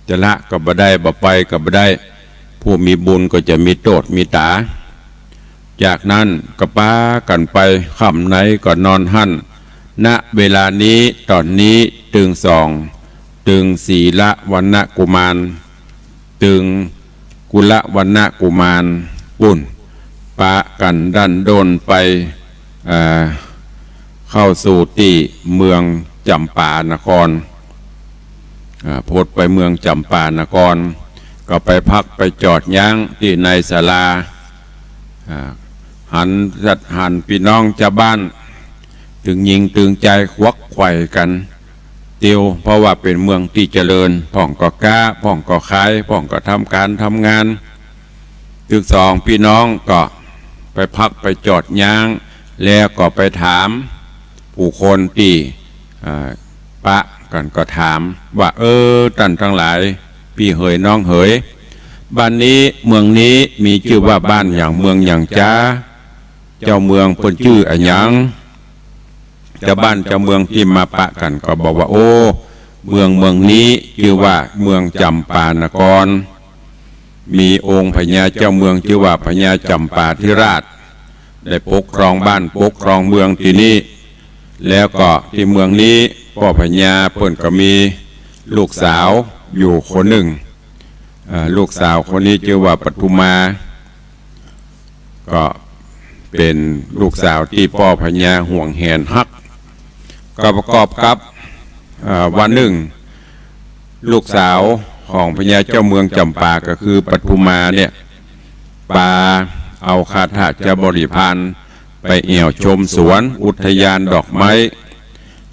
จะละก็บ่ได้บ่ไปก็บ่ได้ผู้มีบุญก็จะมีโทษมีตาจากนั้นก็ป้ากันไปค่ำไหนก็นอนหั่นณเวลานี้ตอนนี้ตึงศีละวัณณกุมารตึงกุลวัณณกุมารปุ่นปะกันดันโดนไปเข้าสู่ที่เมืองจำปานครพดไปเมืองจำปานครก็ไปพักไปจอดยั้งที่ในศาลาหันพี่น้องชาวบ้านถึงยิงตึงใจควักไขว่กันเตียวเพราะว่าเป็นเมืองที่เจริญพ่องก็ก้าพ่องก็ขายพ่องก็ทำการทำงานถึงสองพี่น้องก็ไปพักไปจอดยั้งแล้วก็ไปถามผู้คนที่ปะกันก็ถามว่าท่านทั้งหลายพี่เหยน้องเหยบ้านนี้เมืองนี้มีชื่อว่าบ้านอย่างเมืองอย่างจ้าเจ้าเมืองเพิ่นชื่ออะไรหยังเจ้าบ้านเจ้าเมืองที่มาปะกันก็บอกว่าโอ้เมืองนี้ชื่อว่าเมืองจำปานครมีองค์พญาเจ้าเมืองชื่อว่าพญาจำปาธิราชได้ปกครองบ้านปกครองเมืองที่นี้แล้วก็ที่เมืองนี้พ่อพญาเพิ่นก็มีลูกสาวอยู่คนหนึ่งลูกสาวคนนี้ชื่อว่าปทุมาก็เป็นลูกสาวที่พ่อพญาห่วงแหนฮักก็ประกอบกับวันหนึ่งลูกสาวของพญาเจ้าเมืองจำปาก็คือปทุมาเนี่ยปาเอาคาถาจะบริพารไปเอี่ยวชมสวนอุทยานดอกไม้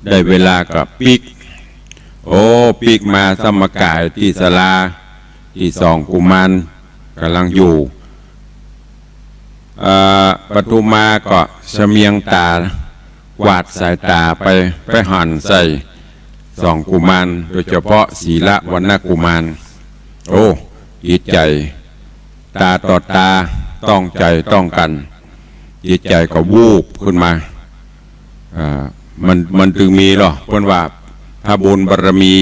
ได้เวลากับปีกมาสมกายที่ศาลาที่สองกุมารกำลังอยู่ปทุมาก็เฉมียงตากวาดสายตาไปหันใส่สองกุมารโดยเฉพาะศีละวัณณกุมารจิตใจตาต่อตาต้องใจต้องกันจิตใจก็วูบขึ้นมามันถึงมีหรอเพิ่นว่าถ้าบุญบารมี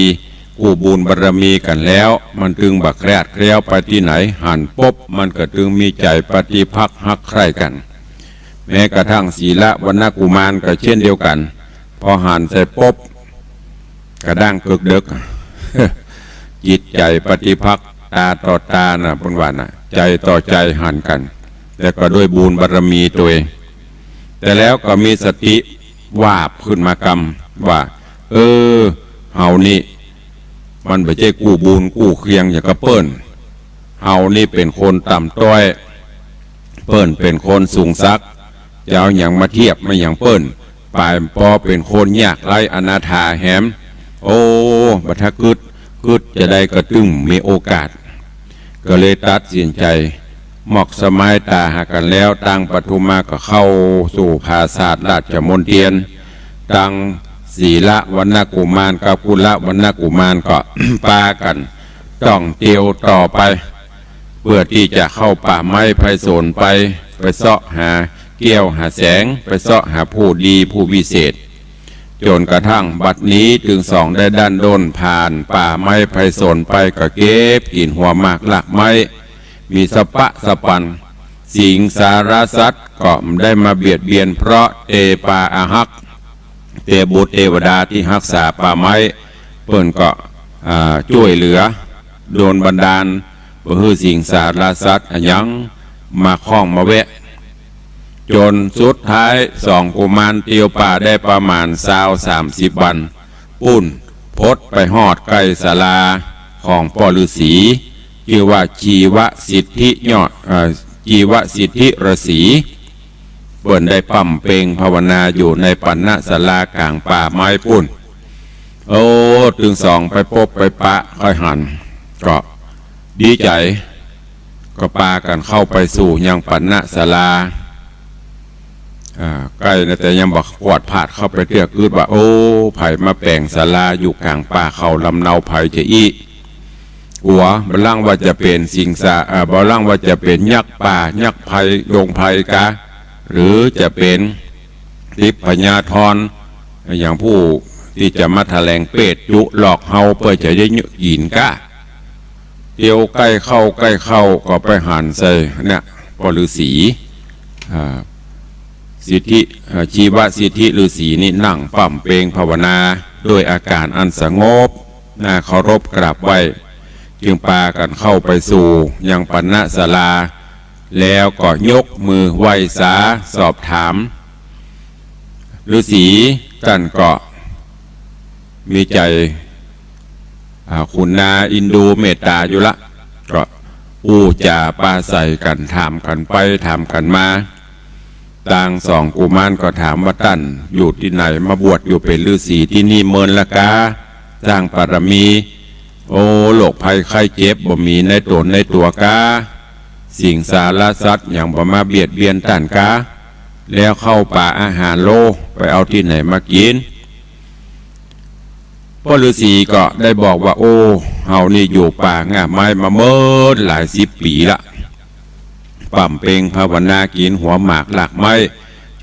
กู้บุญบารมีกันแล้วมันถึงบักแรดเคลี้ยวไปที่ไหนหันปุ๊บมันก็ถึงมีใจปฏิภักษ์ฮักใคร่กันแม้กระทั่งศีละวัณณกุมารก็เช่นเดียวกันพอหันใส่ปุ๊บกระด้างกึกดึก จิตใจปฏิภักษ์ตาต่อตานะเพิ่นว่านะใจต่อใจหันกันแต่ก็ด้วยบุญบารมีตัวเองแต่แล้วก็มีสติวาบขึ้นมากำว่าเฮานี่มันไม่ใช่กู้บุญกู้เคียงอย่างกระเปิ้นเฮานี่เป็นคนต่ำต้อยเปิ้นเป็นคนสูงซักจะเอาอย่างมาเทียบไม่อย่างเปิ้นปลายปอเป็นคนยากไร้อนาถาแหมบัดถ้ากึดจะได้กระตึ้งมีโอกาสก็เลยตัดสินใจหมอกสมัยตาหากันแล้วตั้งปทุมาก็เข้าสู่ภาษาราชมนเทียนตั้งศีละวัณณกุมารกับกุลวัณณกุมารก็ ปากันต้องเตียวต่อไปเพื่อที่จะเข้าป่าไม้ไผ่สนไปเสาะหาเกี้ยวหาแสงไปเสาะหาผู้ดีผู้วิเศษจนกระทั่งบัดนี้ถึงสองได้ด้านโดนผ่านป่าไม้ไผ่สนไปก็เก็บกินหัวหมากหลักไม้มีสปะสปันสิงสารสัตว์ก็ได้มาเบียดเบียนเพราะเตปาอาหักเทบุตรเทวดาที่รักษาป่าไม้เพิ่นก็ช่วยเหลือโดนบันดาลเพื่อสิ่งสารสัตว์ยังมาคล้องมาแวะจนสุดท้ายสองกุมารเตียวป่าได้ประมาณ30 วันปุ้นพดไปหอดใกล้ศาลาของพ่อฤาษีชื่อว่าจีวสิทธิจีวสิทธิฤาษีเปิ่นได้ปั่มเพลงภาวนาอยู่ในปัณณศาลากลางป่าไม้ปุ้นถึงสองไปพบไปปะค่อยหันก็ดีใจก็ปากันเข้าไปสู่ยังปัณณศาลาใกล้นะแต่ยังบอกกวาดผาดเข้าไปเตี้ยกืดว่าไผ่มาแปลงศาลาอยู่กลางป่าเขาลำเนาไผ่จะอีหัวบลังว่าจะเป็นสิงสาบลังว่าจะเป็นยักษ์ป่ายักษ์ไผ่ดงไผ่กะหรือจะเป็นทิพญาธรอย่างผู้ที่จะมาแถลงเปรตยุหลอกเฮาเพื่อจะได้ยินกะ เตียวใกล้เข้าก็ไปหันใส่เนี่ยปฤาษีสิทธิชีวสิทธิฤาษีนี่นั่งปั่มเปงภาวนาด้วยอาการอันสงบน่าเคารพกราบไหว้จึงพากันเข้าไปสู่ยังปัณณศาลาแล้วก็ยกมือไหว้สาสอบถามฤาษีกันก็มีใจคุณนาอินดูเมตตาอยู่ละก็อู้จาปาใส่กันถามกันไปถามกันมาต่างสองกุมารก็ถามว่าตั้นอยู่ที่ไหนมาบวชอยู่เป็นฤาษีที่นี่เมินละกาสร้างปรมีโอ้โรคภัยไข้เจ็บบ่มีในตัวกาสิ่งสารสัตว์อย่างบ่มาเบียดเบียนต้านกาแล้วเข้าป่าอาหารโลไปเอาที่ไหนมากินพ่อฤาษีก็ได้บอกว่าโอ้เฮานี่อยู่ป่าง่าไม้มาเมินหลาย10 ปีละปั่มเปงภาวนากินหัวหมากหลักไม้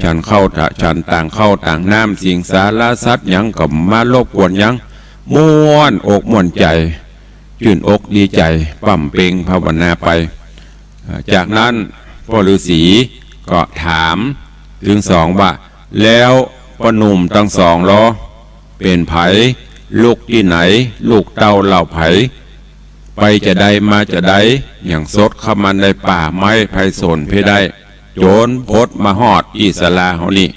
ฉันเข้าฉันต่างเข้าต่างน้ำสิ่งสารสัตว์ยังก็มารบกวนยังม่วนอกม่วนใจชื่นอกดีใจปั่มเปงภาวนาไปจากนั้นพ่อฤาษีก็ถามถึงสองว่าแล้วพ่อหนุ่มทั้งสองล้อเป็นไผลูกที่ไหนลูกเต้าเหล่าไผไปจะได้มาจะได้อย่างสดเข้ามาในป่าไม้ไผ่สนเพได้โจรพดมาหอดอิสลาเฮานี่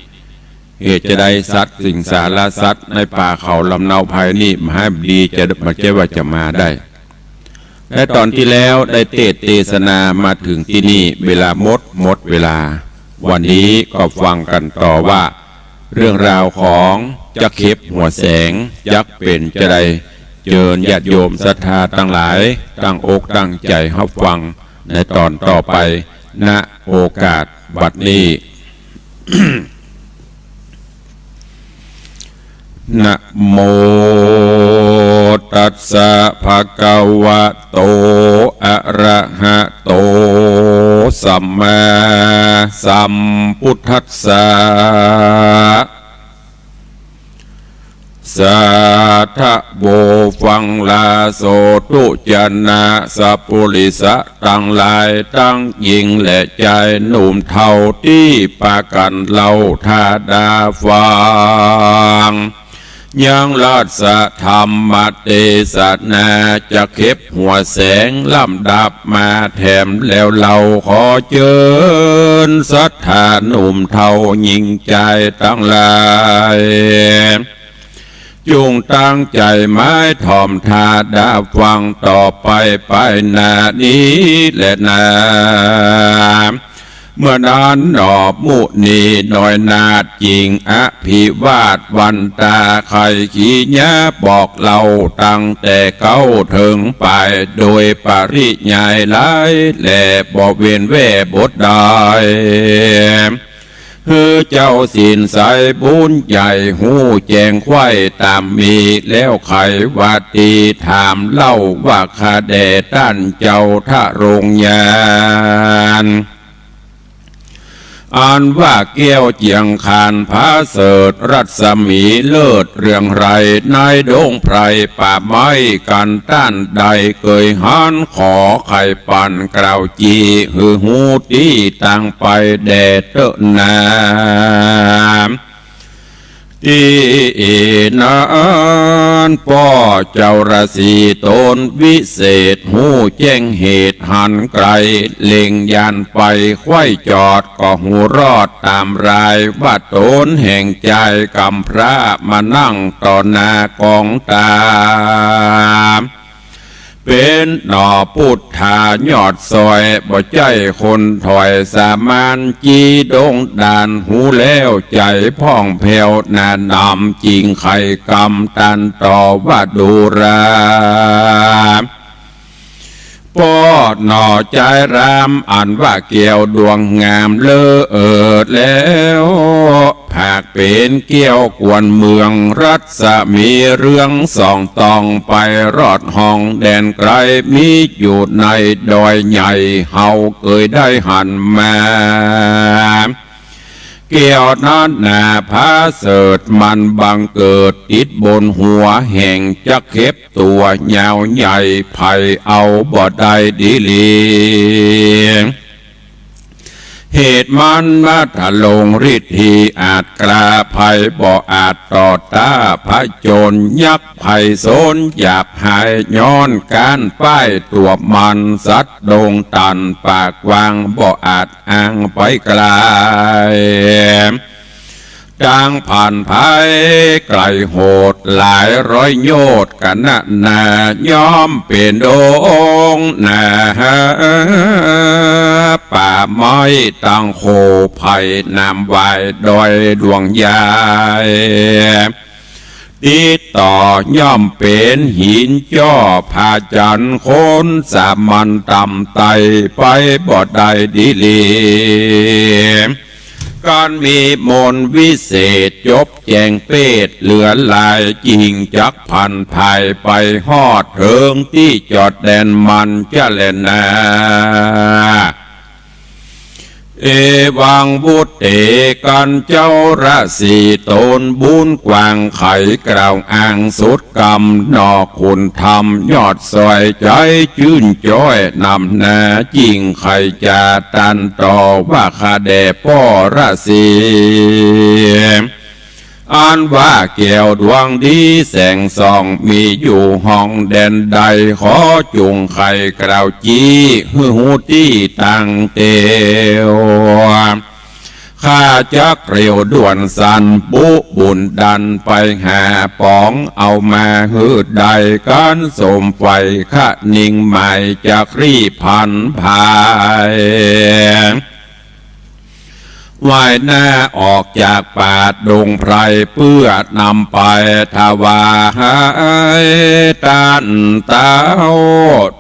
เหตุจะได้สัตว์สิ่งสารสัตว์ในป่าเขาลำเนาไผ่นี่มาให้ดีจะมาเจว่าจะมาได้และตอนที่แล้วได้เทศนามาถึงที่นี่เวลาหมดเวลาวันนี้ก็ฟังกันต่อว่าเรื่องราวของจักเข็บหัวแสงยักเป็นจะได้เจิญญาติโยมศรัทธาทั้งหลายตั้งอกตั้งใจรับฟังในตอนต่อไปณโอกาสบัดนี้ นะโมตัสสะภะคะวะโตอะระหะโตสัมมาสัมพุทธัสสะสาธะโบฟังลาโสตุจนะสัพพุริสะตั้งหลายตั้งหญิงและใจหนุ่มเท่าที่ปากันเล่าทาดาฟังยังราชธรรมเทศนาจะเข็บหัวแสงลำดับมาแถมแล้วเราขอเชิญศรัทธาหนุ่มเท่าหญิงใจตั้งหลายจงตั้งใจไม้ถ่อมทาดาฟังต่อไปนานี้และนาเมื่อนานหนอบมุนีหน่อยนาดจริงอภิวาทวันตาใครขี้ยะบอกเราตั้งแต่เก้าถึงไปโดยปริยายหลายและบอกเวียนแว่บทใดคือเจ้าสินสายบุญใหญ่หูแจงไข่ตามมีแล้วไขวัดตีถามเล่าว่าคาแดด้านเจ้าทะรงยานอ่านว่าเกี้ยวเจียงคานพาเสดรัศมีเลิศเรื่องไรนายดงไพรป่าไม้กันต้านใดเกยหันขอไข่ปั่นกล่าวจีหือหูตีต่างไปแดดเตนาที่นั้นป่อเจ้าราศีตนวิเศษหูแจ้งเหตุหันไกลเล็งยานไปไข้จอดก็หูรอดตามรายว่าตนแห่งใจกำพระมานั่งต่อหน้ากองตาเป็นหน่อพุทธายอดซอยบ่ใจคนถอยสามานจีดงดานหูแล้วใจพ่องแผ่วหน้านำจริงไข่กำตันต่อว่าดูราปอดหน่อใจรามอ่านว่าเกี่ยวดวงงามเลอแล้วผากเป็นเกี่ยวกวนเมืองรัศมีเรื่องสองตองไปรอดห้องแดนไกลมีอยู่ในดอยใหญ่เฮาเคยได้หันมา เกี่ยวนั้นนาพาเสดมันบังเกิดติดบนหัวแห่งจะเข็บตัวยาวใหญ่ไผ่เอาบ่ได้ดีเลียงเหตุมันมาถลงฤทธีอาจกล้าภัยบ่อาจต่อตาพระโจรยักษ์ภัยโซนหยาบหายย้อนการป้ายตัวมันสัตว์โดงตันปากวางบ่อาจอ้างไปไกลจางผ่านภัยไกลโหดหลายร้อยโยชน์กันนาย้อมเป็นโดงนาป่าไม้ตั้งโคภัยนำไว้ดอยดวงยายติดต่อย่อมเป็นหินจ้อผาจันโคนสามัญต่ำไตไปบ่ได้ดีเลียการมีมนต์วิเศษจบแจงเปดเหลือลายจริงจักพันภายไปฮอดเถิงที่จอดแดนมันจะเล่นนาเอวังบุตเตกันเจ้าราศีตนบุญกวางไข่กล่าวอ้างสุดกรรมนอกคุณธรรมยอดซอยใจชื่นจ้อยนำนาจริงไข่จะตันต่อว่าคาเดพ่อราศีอันว่าแก้วดวงดีแสงส่องมีอยู่ห้องแดนใดขอจุงไข่กล่าวจี้หูตี้ตั้งเตียวข้าจะเกลียวด่วนสันบุบุญดันไปหาป๋องเอามาหืดใดกันสมไฟข้านิ่งใหม่จากรีพันภายว่ายหน้าออกจากป่าดงไพรเพื่อนำไปถวายตันเต้า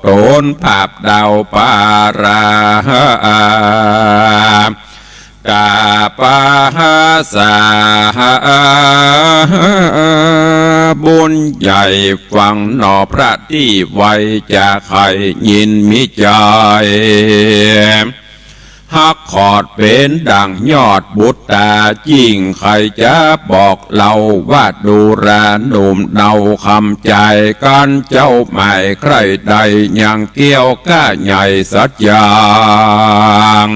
โตนภาพดาวปารา กาปาสาบุญใหญ่ฟังหนอพระที่ไว้จะใครยินมิใจฮักขอดเป็นดังยอดบุตรตายิ่งใครจะบอกเราว่าดูราหนุ่มเนาคำใจกันเจ้าใหม่ใครใดยังเกี้ยวก้าใหญ่สัจจาง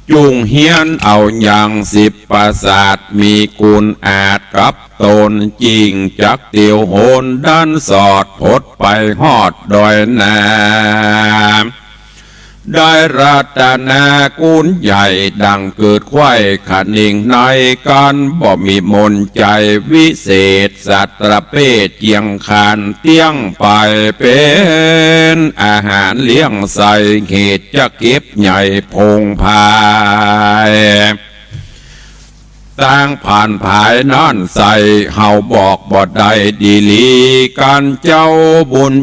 จุงเฮียนเอาอย่างสิบประสาทมีกุลอาจกับตนจริงจักเตียวโหนด้านสอดพดไปฮอดดอยนาได้รัตนากุลใหญ่ดังเกิดไข่ขันนิ่งในกันบ่มีมนใจวิเศษสัตระเพศเจียงคานเตี้ยงไปเป็นอาหารเลี้ยงใส่เหตุจะเก็บใหญ่พงพายตั้งผ่านภายนั่นใส่เฮาบอกบ่ได้ดีลีกันเจ้าบุญ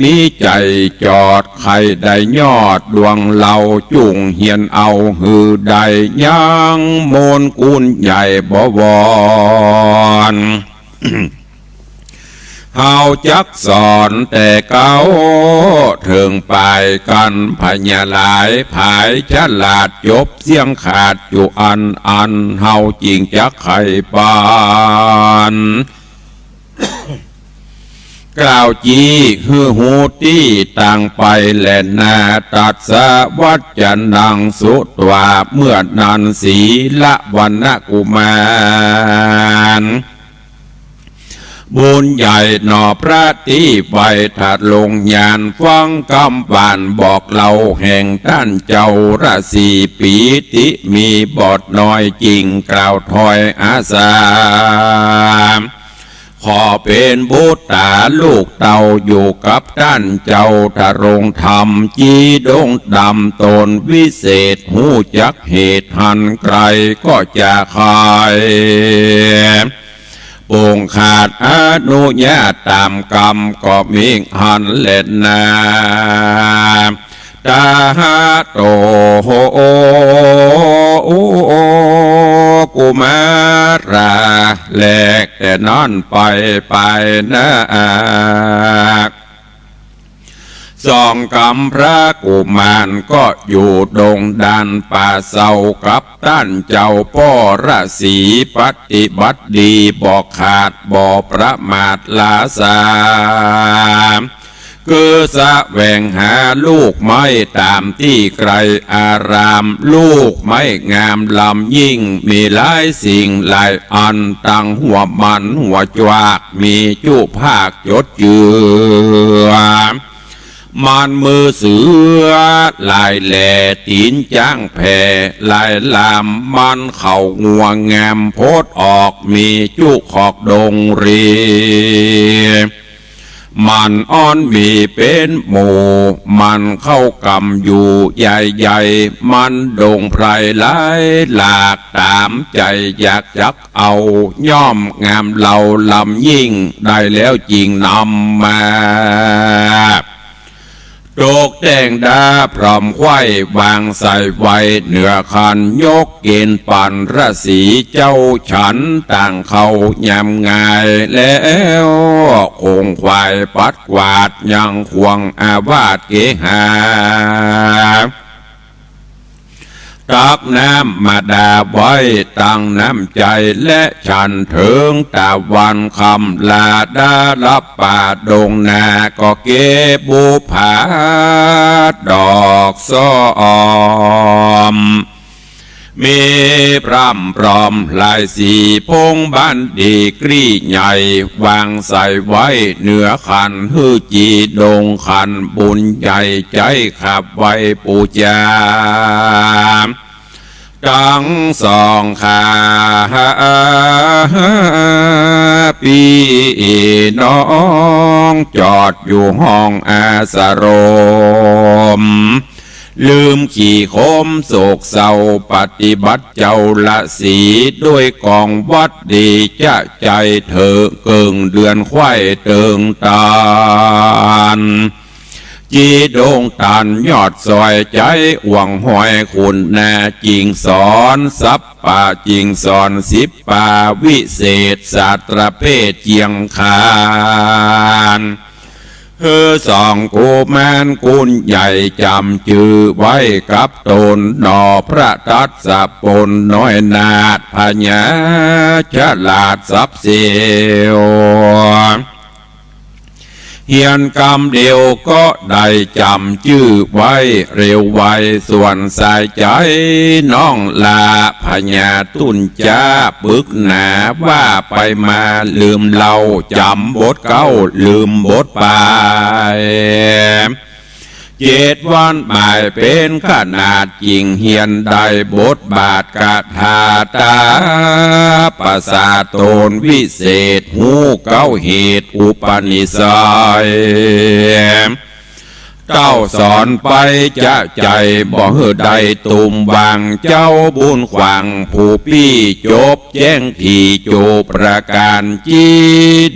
มีใจจอดใครได้ยอดดวงเหล่าจุงเฮียนเอาหือใดยังโมนกุลใหญ่บ่วอนเฮาจักสอนแต่เก้าถึงไปกันพญาหลายภายฉลาดจบเสียงขาดอยู่อันเฮาจริงจักไข่ปานกล่าวจีฮือหูตี้ต่างไปแลนาตัดสวัจจันดังสุตวาเมื่อนันสีละวันนกุมารบุญใหญ่หนอพระที่ไปถัดลงยานฟังคำบานบอกเราแห่งท่านเจ้าราศีปีติมีบทน้อยจริงกล่าวถอยอาสาขอเป็นบุตรตาลูกเต่าอยู่กับท่านเจ้าทะรงธรรมจีดงดำตนวิเศษหูจักเหตุหันไกลก็จะคายปงขาดอนุญาตตามกรรมก็มีหันเล่นนาตาโตโอกุมาราแหลกแต่นอนไปนะ สองกำพระกุมารก็อยู่ดงดันป่าเศร้ากับต้านเจ้าพ่อราศีปฏิบัติดีบอกขาดบ่ประมาทลาสาคือแสวงหาลูกไม้ตามที่ไกลอารามลูกไม้งามลำยิ่งมีหลายสิ่งหลายอันตั้งหัวมันหัวจวากมีจุภาคจดเจือมันมือเสือลายแหล่ตีนจ้างแผ่ลายลามมันเข่างัวงามโพดออกมีจุขอกดงรีมันอ้อนมีเป็นหมู่มันเข้ากำอยู่ใหญ่ๆมันดงไพรหลายหลากตามใจอยากจักเอาย่อมงามเหล่าลำยิ่งได้แล้วจริงนำมาโจกแดงดาพร้อมไข่วางใส่ไว้เหนือคันยกเกณฑ์ปันราศีเจ้าฉันต่างเขายำงายแล้วคงควายปัดกวาดยังควงอาวาสเกหาตักน้ำมาดาไว้ตั้งน้ำใจและฉันถึงตะวันคำลาดาลับป่าดงนาก็เก็บบุผาดอกซ้อมมีพร่ำพร้อมลายสีพงบ้านดีกรีใหญ่วางใส่ไว้เหนือขันฮือจีดงขันบุญใหญ่ใจขับไว้ปูจาทั้งสองขาปีน้องจอดอยู่ห้องอาสรมลืมขี่โคมโศกเศร้าปฏิบัติเจ้าละสีด้วยกองวัดดีจะใจเธอเกิงเดือนควายเติงตาลจีดงตันยอดซอยใจหวังหอยคุณนาจริงสอนสับป่าจริงสอนสิบป่าวิเศษศาสตรเพศเจียงคานสองกูแมนกุลใหญ่จำจือไว้กับตนนอพระตัดสะปนน้อยนาดพญาฉลาดสับเสียวเฮียนกรรมเดียวก็ได้จำชื่อไว้เร็วไวส่วนสายใจน้องลาพญาตุนจ้าปึกหนาว่าไปมาลืมเล่าจำบทเก้าลืมบทไป7 วันหมายเป็นขนาดจริงเฮียนได้บทบาทกาถาตาภาษาโตนวิเศษหูเก้าเหตุอุปนิสัยเจ้าสอนไปจะใจบ่เฮือใดตุ่มวางเจ้าบุญขวางผู้พี่จบแจ้งที่โจประการจี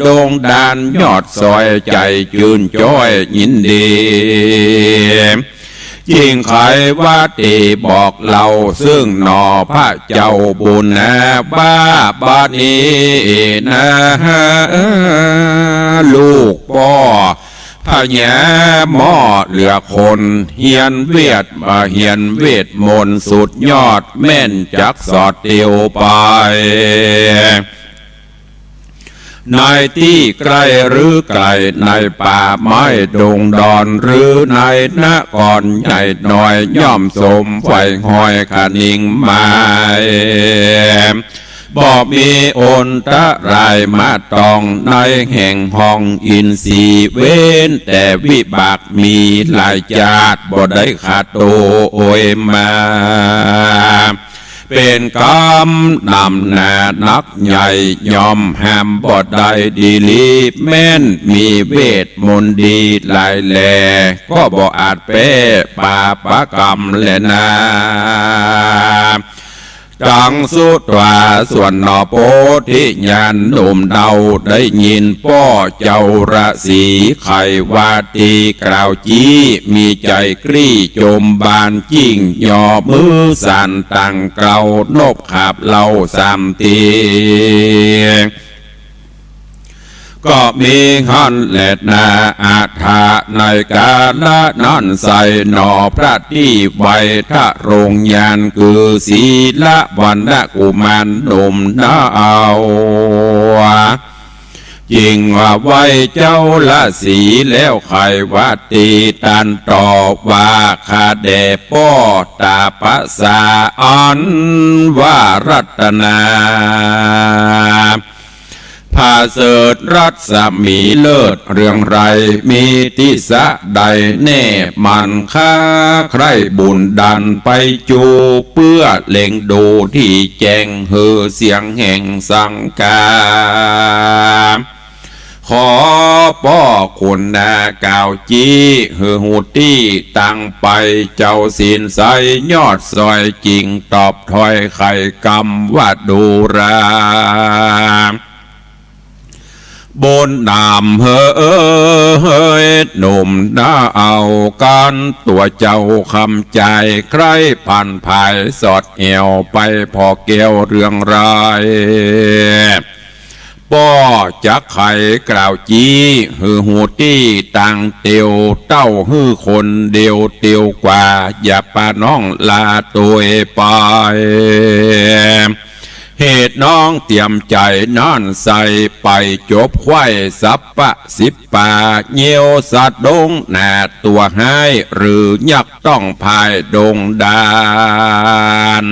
ดงดานยอดซอยใจจืนจ้อยยินดีจริงใครว่าตีบอกเราซึ่งหนอพระเจ้าบุญนะบ้าบานี้นะลูกพ่อพญาหม้อเหลือคนเฮียนเวทมนต์สุดยอดแม่นจักสอดเตียวไปในที่ไกลหรือไกลในป่าไม้ดงดอนหรือในนครใหญ่หน่อยย่อมสมไฟหอยขานิ่งไม้บ่มีโอนตะรายมาตองในแห่งห้องอินทรีเว้นแต่วิบากมีหลายจาดบ่ได้ขาดโตโอยมาเป็นกรรมนำหน้านักใหญ่ยอมห้ามบ่ได้ดีลีแม่นมีเวทมนต์ดีหลายแหล่ก็บ่อาจแป้ปาปะกรรมแลนะจังสุดว่าส่วนนอโพธิญาณหนุ่มเดาได้ยินพ่อเจ้าราศีไขวาตีกล่าวจี้มีใจกรี้จมบานจิ้งย่อมือสั่นตั้งเกลานบขับเล่าสามตี ก็มีหันแหละนาอาถาในกาละนั้นใส่หนอพระที่ใบทะโรงยานคือศีละวันละกุมารหนุ่มนาเอาจริงว่าไว้เจ้าละสีแล้วใครว่าตีตันต่อว่าคาเดป้อตาภาษาอันว่ารัตนาพาเสดรัศมีเลิศเรื่องไรมีทิสะใดแน่มันค่าใครบุญดันไปจูเพื่อเล็งดูที่แจงเฮือเสียงแห่งสังกาขอป้อคุณนาเก่าจีเฮือหูตี้ตั้งไปเจ้าสินใสยอดซอยจริงตอบถอยไข่กำว่าดูราบนนามเฮ้ยหนุ่มน่าเอากันตัวเจ้าคำใจใครผ่านภายสอดเอวไปพอเกี่ยวเรื่องไรป้อจักไข่กล่าวจีหือหูตี้ต่างเตียวเต้าหือคนเดียวเตียวกว่าอย่าปาน้องลาตัวไปเหตุน้องเตรียมใจนอนใส่ไปจบควายสับปะสิบป่าเงียวสัตว์ดงหน้าตัวหายหรือยักต้องพายดงดาน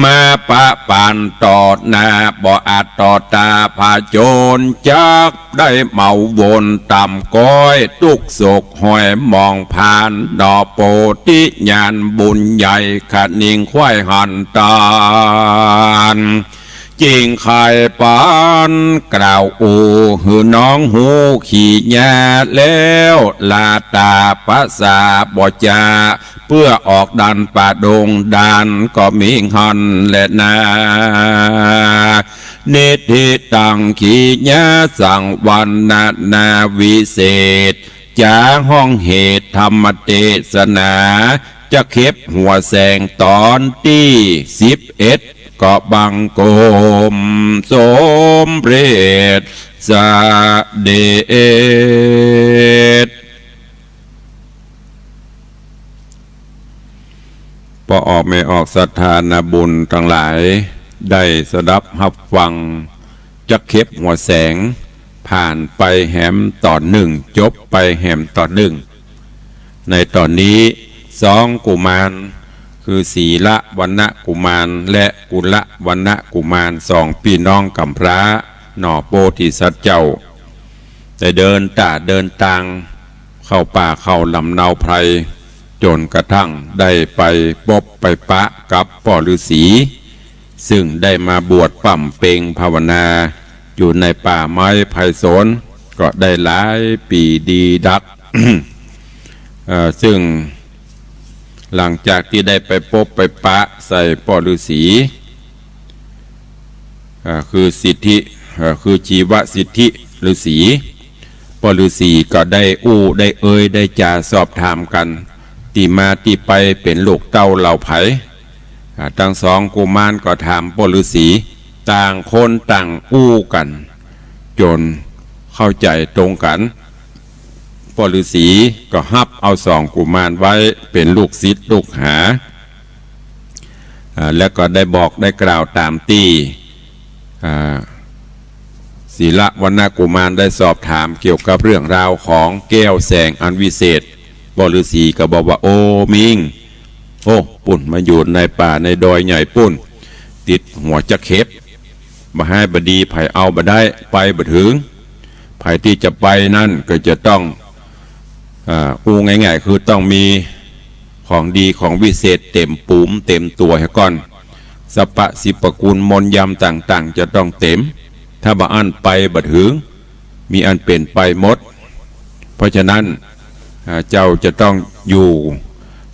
มาปะปานตอดหน้าบ่อาจต่อตาพาโจรจักได้เมาวนต่ำก้อยตุกโศกหอยมองผ่านดอโปติญาณบุญใหญ่ขัดนิ่งควายหันตานจริงไข่ปานกล่าวอูหือน้องหูขี่ยาแล้วลาตาภาษาบ่จาเพื่อออกดันป่าดงดานก็มีหันและนาเนติตังขีญาสังวันนาวิเศษจาห้องเหตุธรรมเทศนาจะเข็บหัวแสงตอนที่11ก็บังโกมสมเร็จสะเดชพอออกไม่ออกศรัทธานาบุญทั้งหลายได้สดับหับฟังจะเข็บหัวแสงผ่านไปแหมตอนหนึ่งจบไปแหมตอนหนึ่งในตอนนี้สองกุมารคือศีละวรรณกุมารและกุลวรรณกุมารสองพี่น้องกำพร้าหน่อโพธิสัตว์เจ้าได้เดินตางเข้าป่าเข้าลำเนาไพรจนกระทั่งได้ไปพบไปปะกับพ่อฤาษีซึ่งได้มาบวชปั่มเปงภาวนาอยู่ในป่าไม้ไผ่สนก็ได้หลายปีดีดัก ซึ่งหลังจากที่ได้ไปพบไปปะใส่พ่อฤาษีคือสิทธิคือชีวสิทธิฤาษีพ่อฤาษีก็ได้ได้ได้จาสอบถามกันที่มาที่ไปเป็นลูกเต้าเหล่าไผ่ทั้งสองกุมารก็ถามพ่อฤาษีต่างคนต่างกันจนเข้าใจตรงกันพ่อฤาษีก็ฮับเอาสองกุมารไว้เป็นลูกศิษย์ลูกหาแล้วก็ได้บอกได้กล่าวตามที่ศีละวรรณกุมารได้สอบถามเกี่ยวกับเรื่องราวของแก้วแสงอันวิเศษพ่อฤาษีก็บอกว่าโอ้มิงโอ้ปุ่นมาอยู่ในป่าในดอยใหญ่ปุ่นติดหัวจะเข็บมาให้บดีไผ่เอาบได้ไปบถึงไผ่ที่จะไปนั่นก็จะต้องง่ายๆคือต้องมีของดีของวิเศษเต็มปูมเต็มตัวให้ก่อนสัพพะสิปกุลมนยำต่างๆจะต้องเต็มถ้าบ่อันไปบ่ถึงมีอันเป็นไปหมดเพราะฉะนั้นเจ้าจะต้องอยู่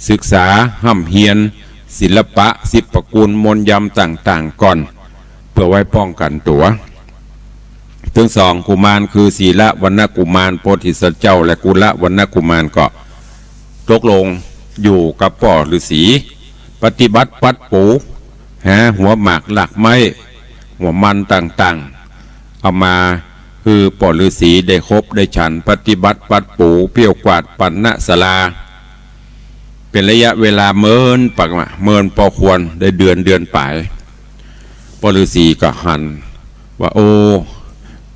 ศึกษาห้ำเฮียนศิลปะสิปกุลมนยำต่างๆก่อนเพื่อไว้ป้องกันตัวทั้งสองกุมารคือศีละวรรณกุมารโพธิสัตว์เจ้าและกุลวรรณกุมารก็ตกลงอยู่กับพ่อฤาษีปฏิบัติปัดปูหาหัวหมากหลักไม้หัวมันต่างๆเอามา คือปอฤาษีได้ครบได้ฉันปฏิบัติปัดปูเปี้ยวกวาดปันณศาลาเป็นระยะเวลาเมินปักมาเมินพอควรได้เดือนป่ายปอฤาษีก็หันว่าโอ้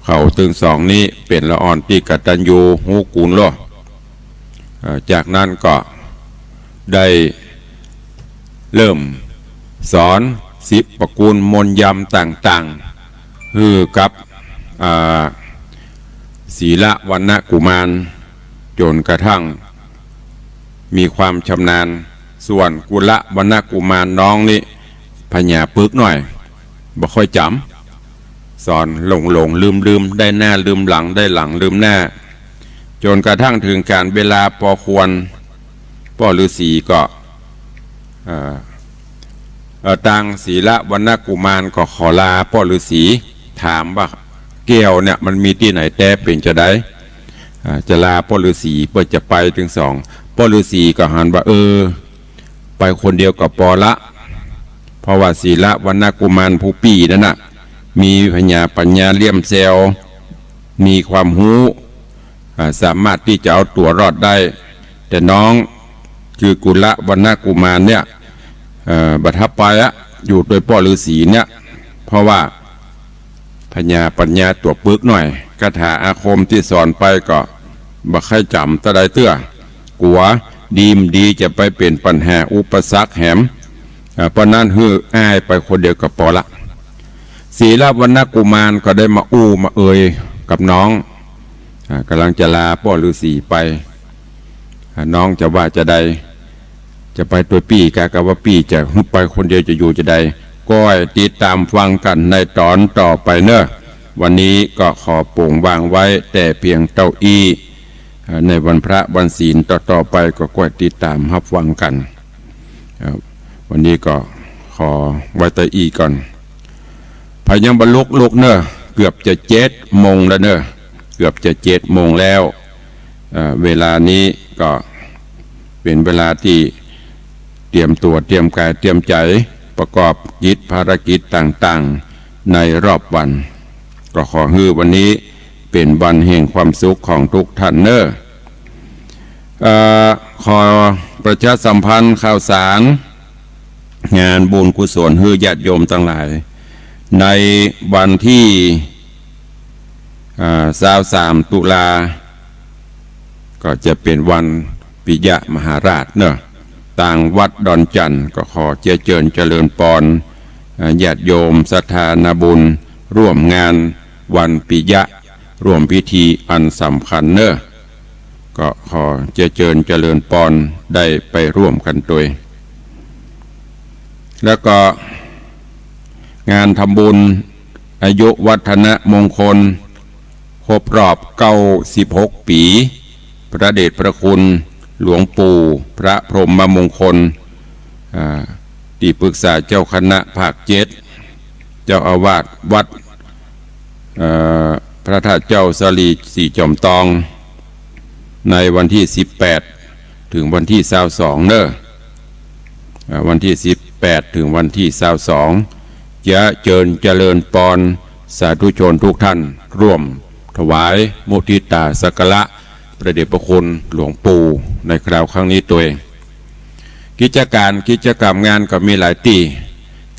เขาตึงสองนี้เป็นละอ่อนตีกตัญญูหูกูลล้อจากนั้นก็ได้เริ่มสอนสิบประกูลมนต์ยำต่างๆคือกับศีละวรรณกุมารจนกระทั่งมีความชำนาญส่วนกุละวรรณกุมารน้องนี่พญาปึกหน่อยบ่ค่อยจำสอนหลงลืมได้หน้าลืมหลังได้หลังลืมหน้าจนกระทั่งถึงการเวลาพอควรพ่อฤาษีก็ต่างศีละวรรณกุมารก็ขอลาพ่อฤาษีถามว่าแก้วเนี่ยมันมีที่ไหนแต่เป็นจะได้จะลาพ่อฤาษีเพื่อจะไปถึงสองพ่อฤาษีก็หันว่าไปคนเดียวกับปอละเพราะว่าศีละวรรณกุมารผู้ปีนั่นน่ะมีปัญญาเลี่ยมแซวมีความรู้สามารถที่จะเอาตัวรอดได้แต่น้องคือกุละวรรณกุมารเนี่ยบัทับไปอยู่โดยพ่อฤาษีเนี่ยเพราะว่าปัญญาตัวปึกหน่อยคาถาอาคมที่สอนไปก็บักให้จำตะไดเตื้อกลัวดีจะไปเป็นปัญหาอุปสรรคแหมเพราะนั้นฮืออ้ายไปคนเดียวกับปอละศีละวรรณกุมารก็ได้มามากับน้องกำลังจะลาพ่อฤาษีไปน้องจะว่าจะใดจะไปตัวปี้กะว่าปี้จะไปคนเดียวจะอยู่จะใดก็ติดตามฟังกันในตอนต่อไปเนอะวันนี้ก็ขอโปร่งวางไว้แต่เพียงเต้าอี้ในวันพระวันศีลต่อไปก็กดติดตามรับฟังกันวันนี้ก็ขอไว้เต้าอี้ก่อนพายังบรรลุกเนอะเกือบจะ7 โมงแล้วเนอะเกือบจะ7 โมงแล้วเวลานี้ก็เป็นเวลาที่เตรียมตัวเตรียมกายเตรียมใจประกอบกิจภารกิจต่างๆในรอบวันก็ขอให้วันนี้เป็นวันแห่งความสุขของทุกท่านเนอะขอประชาสัมพันธ์ข่าวสารงานบุญกุศลให้ญาติโยมทั้งหลายในวันที่23 ตุลาก็จะเป็นวันปิยมหาราชเนอะต่างวัดดอนจันทร์ก็ขอเจริญพรญาติโยมศรัทธานาบุญร่วมงานวันปิยะร่วมพิธีอันสำคัญเนอะก็ขอเจริญพรได้ไปร่วมกันด้วยแล้วก็งานทำบุญอายุวัฒนมงคลครบรอบ96 ปีพระเดชพระคุณหลวงปู่พระพรหมมงคลที่ปรึกษาเจ้าคณะภาค7เจ้าอาวาสวัดพระธาตุเจ้าสลีสีจอมตองในวันที่18ถึงวันที่22เนอะวันที่18ถึงวันที่22จะเจริญพรสาธุชนทุกท่านร่วมถวายมุทิตาสักการะพระเดชพระคุณหลวงปู่ในคราวครั้งนี้ตัวเองกิจกรรมงานก็มีหลายที่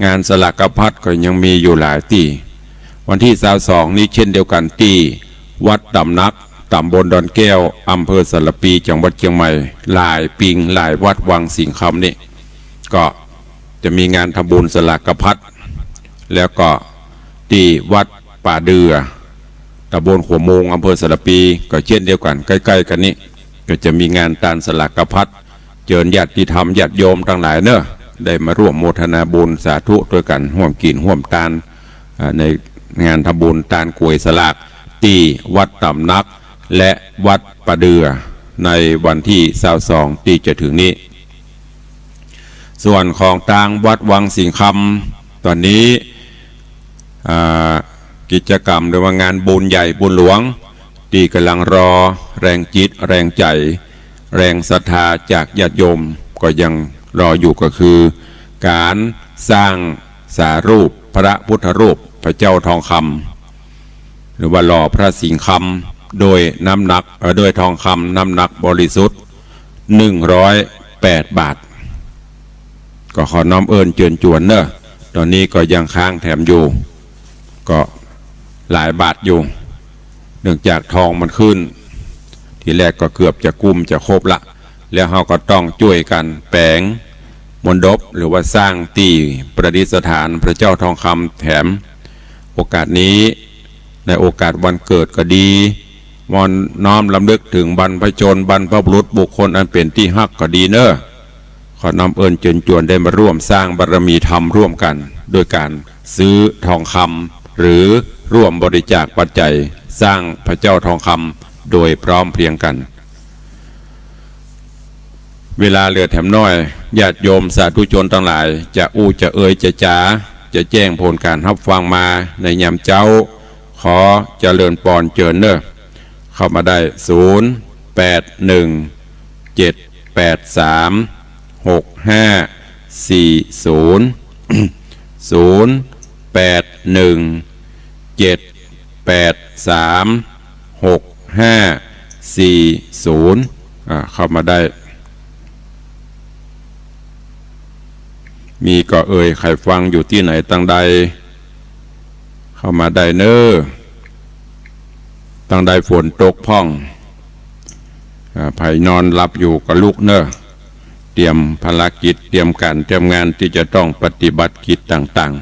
งานสลักพัดก็ยังมีอยู่หลายที่วันที่22นี้เช่นเดียวกันที่วัดตำนักตำบลดอนแก้วอำเภอสารปีจังหวัดเชียงใหม่หลายปิงหลายวัดวังสิงห์คำนี่ก็จะมีงานทำบุญสลักพัดแล้วก็ที่วัดป่าเดือตำบลขัวโมงอำเภอสารปีก็เช่นเดียวกันใกล้ๆกันนี้ก็จะมีงานตานสลักพัดเจิญญาติธรรมญาติโยมทั้งหลายเนอะได้มาร่วมโมทนาบุญสาธุด้วยกันร่วมกินร่วมตานในงานทำบุญตานกล้วยสลากที่วัดตำนักและวัดป่าเดือในวันที่22ที่จะถึงนี้ส่วนของทางวัดวังสิงห์คำตอนนี้กิจกรรมหรือว่างานบุญใหญ่บุญหลวงที่กำลังรอแรงจิตแรงใจแรงศรัทธาจากญาติโยมก็ยังรออยู่ก็คือการสร้างสารูปพระพุทธรูปพระเจ้าทองค หรือว่าหล่อพระสิงห์คำโดยน้ำหนักโดยทองคำน้ำหนักบริสุทธิ์108 บาทก็ขอน้อมเอิญเจือนจวนเนอะตอนนี้ก็ยังค้างแถมอยู่ก็หลายบาทอยู่เนื่องจากทองมันขึ้นทีแรกก็เกือบจะกุมจะครบละแล้วเราก็ต้องช่วยกันแปลงมณฑปหรือว่าสร้างตีประดิษฐานพระเจ้าทองคำแถมโอกาสนี้ในโอกาสวันเกิดก็ดีมอนน้อมลำลึกถึงบรรพชนบรรพบุรุษบุคคลอันเป็นที่ฮักก็ดีเนอะขอนำเอิญเจิญจวนได้มาร่วมสร้างบารมีธรรมร่วมกันโดยการซื้อทองคำหรือร่วมบริจาคปัจจัยสร้างพระเจ้าทองคำโดยพร้อมเพรียงกันเวลาเหลือแถมน้อยญาติโยมสาธุชนทั้งหลายจะอู้จะเอ่ยจะจ๋าจะแจ้งผลการรับฟังมาในยามเจ้าขอเจริญปอนเจิญเนอะเข้ามาได้เข้ามาได้มีก็เอ่ยใครฟังอยู่ที่ไหนตั้งใดเข้ามาได้เนอตั้งใดฝนตกพ่องไผ่นอนหลับอยู่กับลูกเนอเตรียมภารกิจเตรียมการเตรียมงานที่จะต้องปฏิบัติกิจต่างๆ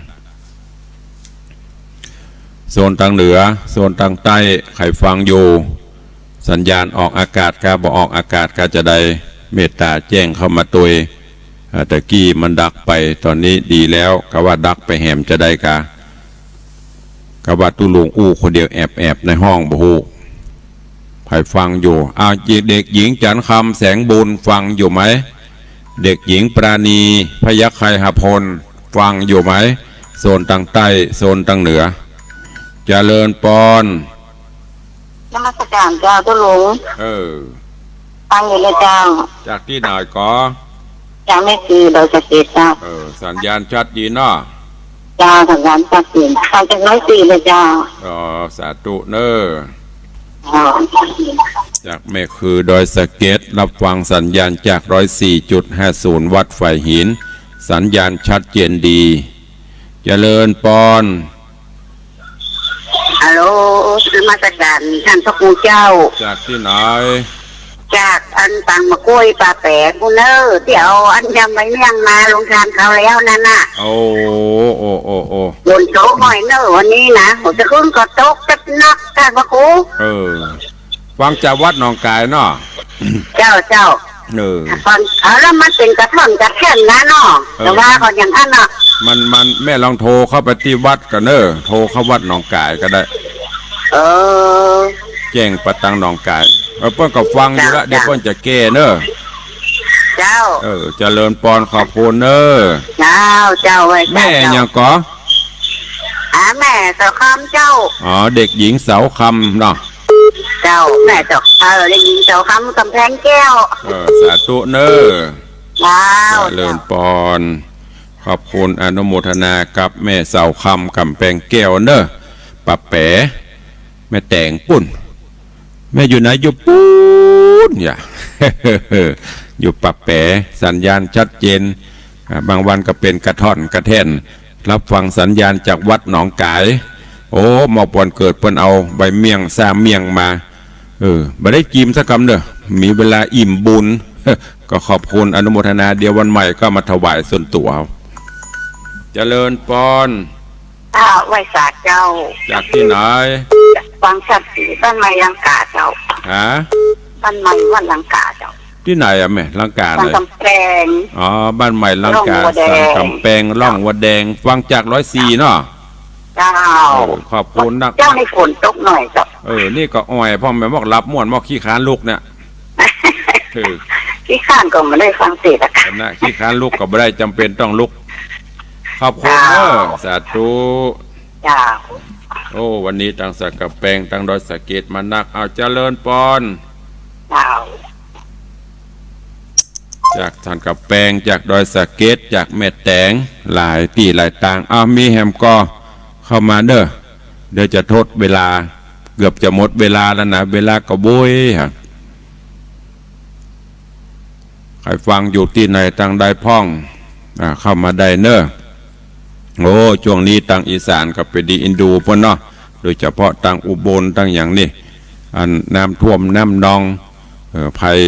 โซนทางเหนือโซนทางใต้ใครฟังอยู่สัญญาณออกอากาศกาบอกออกอากาศกาจะได้เมตตาแจ้งเข้ามาตัวตะกี้มันดักไปตอนนี้ดีแล้วกะว่าดักไปแหมจะได้กะว่าตุลุงอู้คนเดียวแอบในห้องบ่ฮู้ใครฟังอยู่เด็กหญิงจันคำแสงบุญฟังอยู่ไหมเด็กหญิงปราณีพยัคฆ์ไคหพลฟังอยู่ไหมโซนทางใต้โซนทางเหนือเจริญปอนนมัสการเจ้าตุลุงฟังอยู่เลยเจ้าจากที่ไหนก็จากไม่คือเราจะเกิดเจ้าสัญญาณชัดดีเนาะเจ้าสัญญาณชัดเจนฟังจาก104เลยเจ้าสาธุเนอจากแม่คือดอยสะเก็ดรับฟังสัญญาณจาก104.50 วัดไฟหินสัญญาณชัดเจนดีเจริญปอนฮัลโหลนมัสการท่านพระครูเจ้าจากที่ไหนจากอันตังมะกล้วยปลาแปะกูเนอเดี๋ยวอันยังไม่เมี่ยงมาลงทานเขาแล้วนั่นน่ะโอ้บนโต๊ะหอยเนอวันนี้นะผมจะขึ้นก็โต๊ะจะนักท่านพระครูฟังจากวัดหนองกายเนาะเจ้าฟังแล้วมันเป็นกระท่อนกระแท่นนะเนาะแต่ว่าก็อย่างนั้นเนาะมันแม่ลองโทรเข้าไปที่วัดกันเนอโทรเข้าวัดหนองกายก็ได้แจ้งประตังหนองกายเพิ่นก็ฟังอยู่ละเดี๋ยวเพิ่นจะแก้เนอเจ้าเจริญปอนขอบคุณเนอเจ้าไว้แม่ยังก็แม่เสาคำเจ้าเด็กหญิงเสาคำเนาะเจ้าแม่เจ้าเด็กหญิงเสาคำกำแพงแก้วสาธุเนอเจริญปอนขอบคุณอนุโมทนากับแม่เสาคำกำแพงแก้วเนอปะแป๋แม่แต่งปุ่นแม่อยู่ไหนอยู่ปูนอย่าอยู่ปะแปะสัญญาณชัดเจนบางวันก็เป็นกระท่อนกระแท่นรับฟังสัญญาณจากวัดหนองกายหมอปอนเกิดเพิ่นเอาใบเมี่ยงซาเมี่ยงมาบ่ได้กิมสักคำเด้อมีเวลาอิ่มบุญก็ขอบคุณอนุโมทนาเดี๋ยววันใหม่ก็มาถวายส่วนตัวเจริญปอนไว้สาเจ้าจากที่ไหนฟังชัดสีบ้านใหม่ลังกาเจ้าบ้านใหม่วัดลังกาเจ้าที่ไหนแม่ลังกาไหนกำแพงบ้านใหม่ลังกาสังกำแพงร่องวัดแดงฟังจาก104เนาะเจ้าขอบคุณนักเจ้าให้ฝนตกหน่อยเจ้านี่ก็อ้อยพ่อแม่บอกรับม่วนบอกขี้ค้านลูกเนี่ยขี้ค้านก็ไม่ได้ฟังเสียงนะขี้ค้านลูกก็ไม่ได้จำเป็นต้องลุกขอบคุณสาธุวันนี้ตั้งสักกะแปงตั้งดอยสะเก็ดมานักเอาเจริญปอนจากท่านกะแปงจากดอยสะเก็ดจากแม่แตงหลายตีหลายต่างมีแฮมก็เข้ามาเด้อเดี๋ยวจะทดเวลา เกือบจะหมดเวลาแล้วนะเวลาก็โบยฮะใครฟังอยู่ที่ไหนต่างใดพ้องเข้ามาได้เนอะโอ้ช่วงนี้ต่างอีสานกับไปดีอินดูพวกเนาะโดยเฉพาะต่างอุบลต่างอย่างนี้อันน้ำท่วมน้ำนองภัย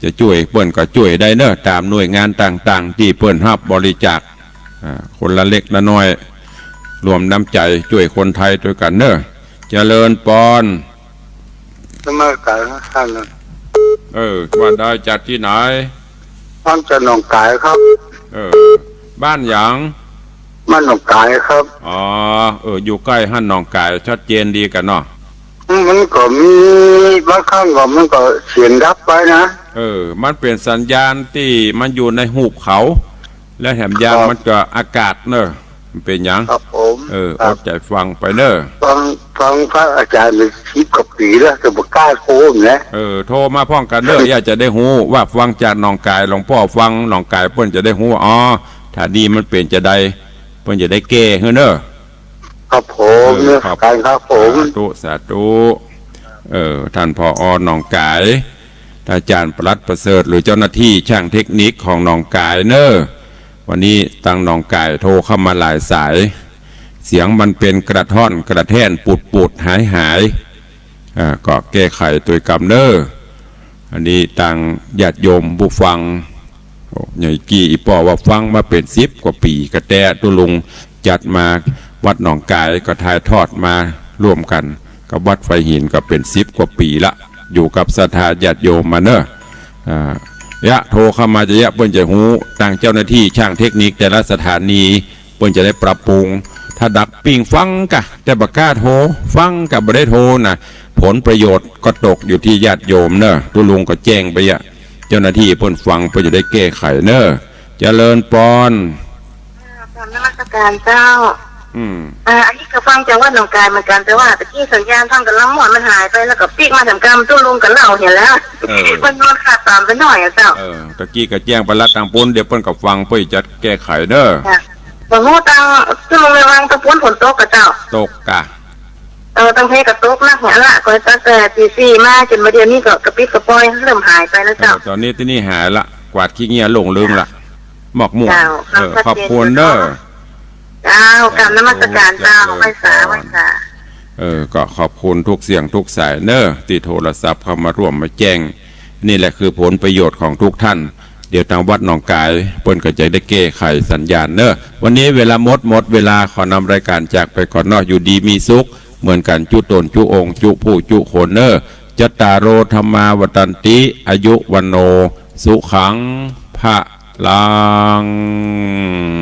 จะช่วยเปิ้นก็ช่วยได้เนอะตามหน่วยงานต่างๆที่เปิ้นรับบริจาคคนละเล็กละน้อยรวมน้ำใจช่วยคนไทยด้วยกันเนอะเจริญปอนสมัยการท่านว่าได้จากที่ไหนท่านจะหนองกายครับบ้านหยางมันหนองกายครับอยู่ใกล้หั่นหนองกายชัดเจนดีกันเนาะมันก็มีบางครั้งก็มันก็เสียงดับไปนะมันเป็นสัญญาณที่มันอยู่ในหุบเขาและแถมยางมันก็อากาศเนอะมันเป็นอย่างครับผมอดใจฟังไปเนอะฟังพระอาจารย์เป็น10 กว่าปีแล้วจะบ่กล้าโทรนะโทรมาพ้องกันเนอะอยากจะได้ฮู้ว่าฟังจากหนองกายหลวงพ่อฟังหนองกายเพิ่นจะได้ฮู้ถ้าดีมันเปลี่ยนจะได้เพิ่นจะได้แก้เฮ้อเนอะครับผมการครับผมสาธุท่านผอ.หนองกายอาจารย์ปลัดประเสริฐหรือเจ้าหน้าที่ช่างเทคนิคของหนองกายเนอะวันนี้ตั้งหนองกายโทรเข้ามาหลายสายเสียงมันเป็นกระท่อนกระแท่นปูดหายก็แก้ไขตัวกรรมเนอะอันนี้ตั้งญาติโยมผู้ฟังใหญ่กี่อีป่อว่าฟังมาเป็น10 กว่าปีกระแตตุลุงจัดมาวัดหนองกายก็ถ่ายทอดมาร่วมกันกับวัดไฟหินก็เป็น10 กว่าปีละอยู่กับศรัทธาญาติโยมมาเนอะโทรเข้ามาจะเปิ้นจะหูต่างเจ้าหน้าที่ช่างเทคนิคแต่ละสถานีเปิ้นจะได้ปรับปรุงถ้าดักปิ่งฟังกะแต่บักกล้าโทรฟังกับบ่ได้โทรนะผลประโยชน์ก็ตกอยู่ที่ญาติโยมเนอะตุลุงก็แจ้งไปเจ้าหน้าที่เปิ้นฟังเพื่อจะได้แก้ไขเนอะเจริญปอนนมัสการเจ้าอันนี้ก็ฟังจากว่าหนองกายเหมือนกันแต่ว่าตะกี้สัญญาณทางกับลำหมอนมันหายไปแล้วก็ปีกมาทำกรรมตุ้ลุงกับเราเห็นแล้วมันนอนขาดตามไปหน่อยเจ้าตะกี้ก็แจ้งไปละต่างปนเดี๋ยวเปิ้นกับฟังเพื่อจะแก้ไขเนอะบางโง่ตังตุ้ลุงในวังตะปนฝนตกกับเจ้าตกกะตั้งเพกับตกนักเนี่ยละก็ตั้งแต่ตี 4มาจนมาเดี๋ยวนี้ก็กระปิดกระปอยเริ่มหายไปแล้วเจ้าตอนนี้ที่นี่หายละกวาดขี้เงี้ยหลงลืมละหมอกหมวกขอบคุณเนอะกรรมนมัสการเจ้าไว้สาก็ขอบคุณทุกเสียงทุกสายเนอะที่โทรศัพท์เข้ามาร่วมมาแจ้งนี่แหละคือผลประโยชน์ของทุกท่านเดี๋ยวทางวัดหนองกายเปิ้นก็จะได้แก้ไขสัญญาณเนอะวันนี้เวลาหมดเวลาขอนำรายการจากไปก่อนเนอะอยู่ดีมีสุขเหมือนกันจุตนจุองจุผู้จุโคนเนอจัตตาโรธรรมาวตันติอายุวันโนสุขังภะลัง